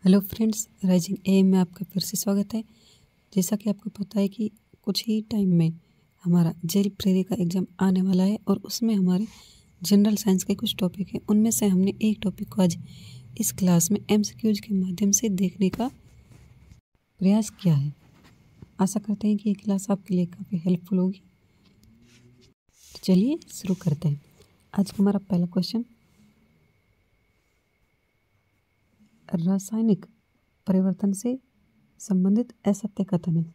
Hello friends, rising M में आपका फिर से स्वागत है। जैसा कि आपको पता है कि कुछ ही टाइम में हमारा जेल प्रेरी का एग्ज़ाम आने वाला है और उसमें हमारे जनरल साइंस के कुछ टॉपिक हैं। उनमें से हमने एक टॉपिक को आज इस क्लास में एमसीक्यूज के माध्यम से देखने का प्रयास किया है। आशा करते हैं कि ये क्लास आपके लिए काफ़ी हेल्पफुल होगी। तो चलिए शुरू करते हैं। आज का हमारा पहला क्वेश्चन रासायनिक परिवर्तन से संबंधित असत्य कथन है।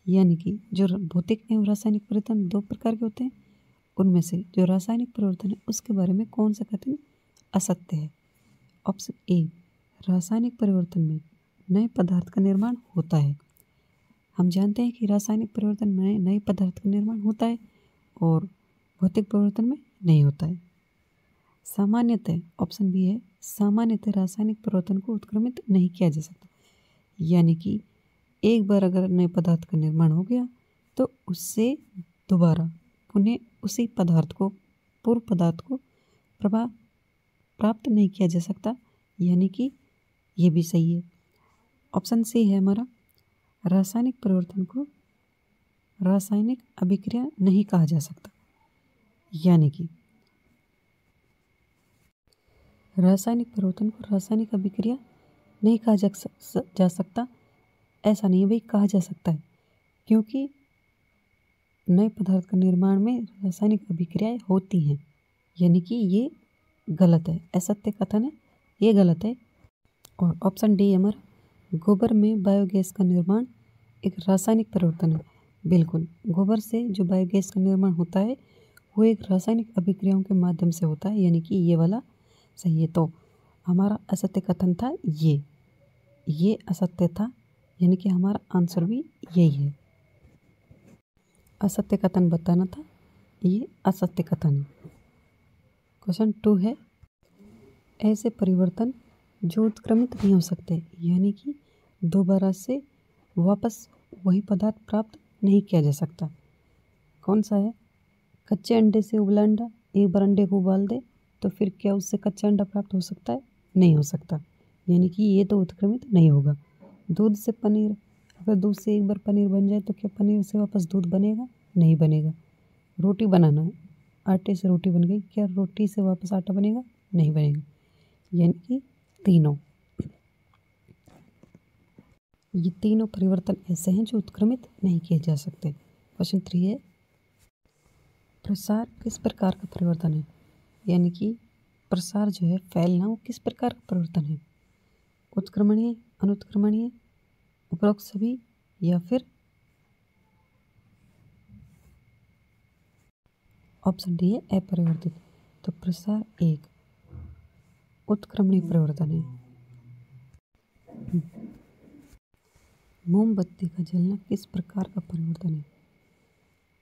यानी कि जो भौतिक एवं रासायनिक परिवर्तन दो प्रकार के होते हैं, उनमें से जो रासायनिक परिवर्तन है उसके बारे में कौन सा कथन असत्य है। ऑप्शन ए, रासायनिक परिवर्तन में नए पदार्थ का निर्माण होता है। हम जानते हैं कि रासायनिक परिवर्तन में नए पदार्थ का निर्माण होता है और भौतिक परिवर्तन में नहीं होता है। सामान्यतः ऑप्शन बी है, सामान्यतः रासायनिक परिवर्तन को उत्क्रमित नहीं किया जा सकता। यानी कि एक बार अगर नए पदार्थ का निर्माण हो गया तो उससे दोबारा पुनः उसी पदार्थ को पूर्व पदार्थ को प्रभाव प्राप्त नहीं किया जा सकता। यानी कि ये भी सही है। ऑप्शन सी है हमारा, रासायनिक परिवर्तन को रासायनिक अभिक्रिया नहीं कहा जा सकता। यानी कि रासायनिक परिवर्तन को रासायनिक अभिक्रिया नहीं कहा जा सकता। ऐसा नहीं है भाई, कहा जा सकता है, क्योंकि नए पदार्थ का निर्माण में रासायनिक अभिक्रियाएं होती हैं। यानी कि ये गलत है, असत्य कथन है, ये गलत है। और ऑप्शन डी हमारा, गोबर में बायोगैस का निर्माण एक रासायनिक परिवर्तन है। बिल्कुल, गोबर से जो बायोगैस का निर्माण होता है वो एक रासायनिक अभिक्रियाओं के माध्यम से होता है। यानी कि ये वाला सही है। तो हमारा असत्य कथन था ये असत्य था। यानी कि हमारा आंसर भी यही है। असत्य कथन बताना था, ये असत्य कथन है। क्वेश्चन 2 है, ऐसे परिवर्तन जो उत्क्रमित नहीं हो सकते, यानी कि दोबारा से वापस वही पदार्थ प्राप्त नहीं किया जा सकता। कौन सा है? कच्चे अंडे से उबला अंडा, एक बार अंडे को उबाल दे तो फिर क्या उससे कच्चा अंडा प्राप्त हो सकता है? नहीं हो सकता। यानी कि ये तो उत्क्रमित नहीं होगा। दूध से पनीर, अगर दूध से एक बार पनीर बन जाए तो क्या पनीर से वापस दूध बनेगा? नहीं बनेगा। रोटी बनाना है, आटे से रोटी बन गई, क्या रोटी से वापस आटा बनेगा? नहीं बनेगा। यानी कि ये तीनों परिवर्तन ऐसे हैं जो उत्क्रमित नहीं किए जा सकते। क्वेश्चन 3 है, प्रसार किस प्रकार का परिवर्तन है? यानी कि प्रसार जो है, फैलना, वो किस प्रकार का परिवर्तन है? उत्क्रमणीय, अनुत्क्रमणीय, उपरोक्त सभी, या फिर ऑप्शन डी है अपरिवर्तित। तो प्रसार एक उत्क्रमणीय परिवर्तन है। मोमबत्ती का जलना किस प्रकार का परिवर्तन है?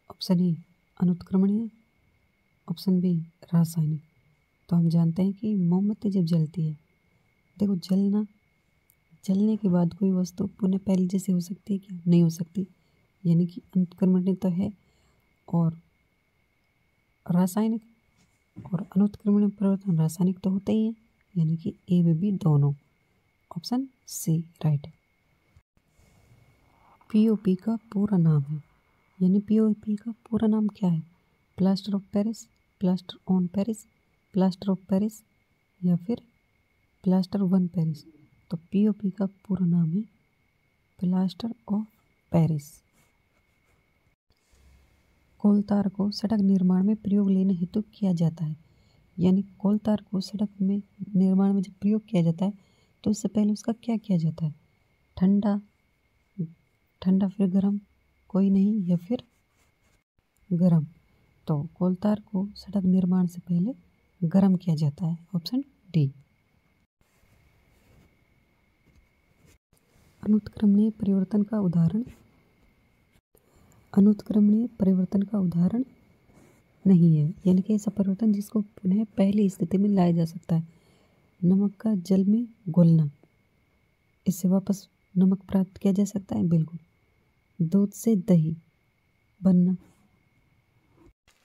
ऑप्शन ए अनुत्क्रमणीय, ऑप्शन बी रासायनिक। तो हम जानते हैं कि मोमबत्ती जब जलती है, देखो जलने के बाद कोई वस्तु पुनः पहले जैसे हो सकती है क्या? नहीं हो सकती। यानी कि अनुत्क्रमणीय तो है। और रासायनिक और अनुत्क्रमणीय परिवर्तन रासायनिक तो होते ही हैं। यानी कि ए व बी दोनों। ऑप्शन सी राइट है। पीओपी का पूरा नाम है, यानी पीओपी का पूरा नाम क्या है? Plaster of Paris, plaster on Paris, plaster of Paris, या फिर प्लास्टर वन पेरिस। तो पीओपी का पूरा नाम है प्लास्टर ऑफ पेरिस। कोलतार को सड़क निर्माण में प्रयोग लेने हेतु किया जाता है। यानी कोलतार को सड़क में निर्माण में जब प्रयोग किया जाता है तो उससे पहले उसका क्या किया जाता है? ठंडा, ठंडा फिर गर्म, कोई नहीं, या फिर गर्म। तो कोलतार को सड़क निर्माण से पहले गर्म किया जाता है। Option D. अनुत्क्रमणीय परिवर्तन का उदाहरण, अनुत्क्रमणीय परिवर्तन का उदाहरण नहीं है। यानी कि ऐसा परिवर्तन जिसको पुनः पहली स्थिति में लाया जा सकता है। नमक का जल में घुलना, इससे वापस नमक प्राप्त किया जा सकता है। बिल्कुल। दूध से दही बनना,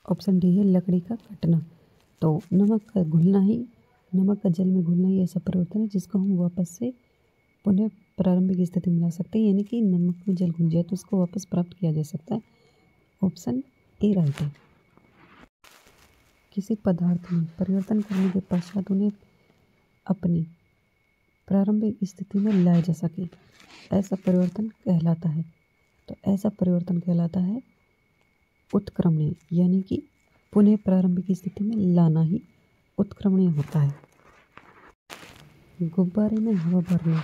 ऑप्शन डी है लकड़ी का कटना। तो नमक का जल में घुलना ही ऐसा परिवर्तन है जिसको हम वापस से पुनः प्रारंभिक स्थिति में ला सकते हैं, यानी कि नमक में जल घुल जाए तो उसको वापस प्राप्त किया जा सकता है। ऑप्शन ए राइट है। किसी पदार्थ में परिवर्तन करने के पश्चात उन्हें अपनी प्रारंभिक स्थिति में लाया जा सके, ऐसा परिवर्तन कहलाता है। तो ऐसा परिवर्तन कहलाता है उत्क्रमणीय, यानी कि पुनः प्रारंभिक स्थिति में लाना ही उत्क्रमणीय होता है। गुब्बारे में हवा भरना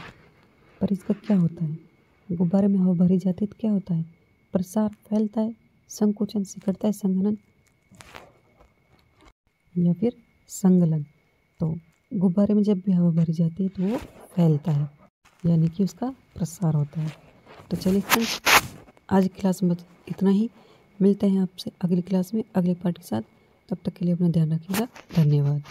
पर इसका क्या होता है? गुब्बारे में हवा भरी जाती है तो क्या होता है? प्रसार, फैलता है, संकोचन, सिकुड़ता है, संघनन या फिर संगलन। तो गुब्बारे में जब भी हवा भरी जाती है तो वो फैलता है, यानी कि उसका प्रसार होता है। तो चलिए फ्रेंड्स, आज की क्लास में इतना ही। मिलते हैं आपसे अगली क्लास में अगले पार्ट के साथ। तब तक के लिए अपना ध्यान रखिएगा। धन्यवाद।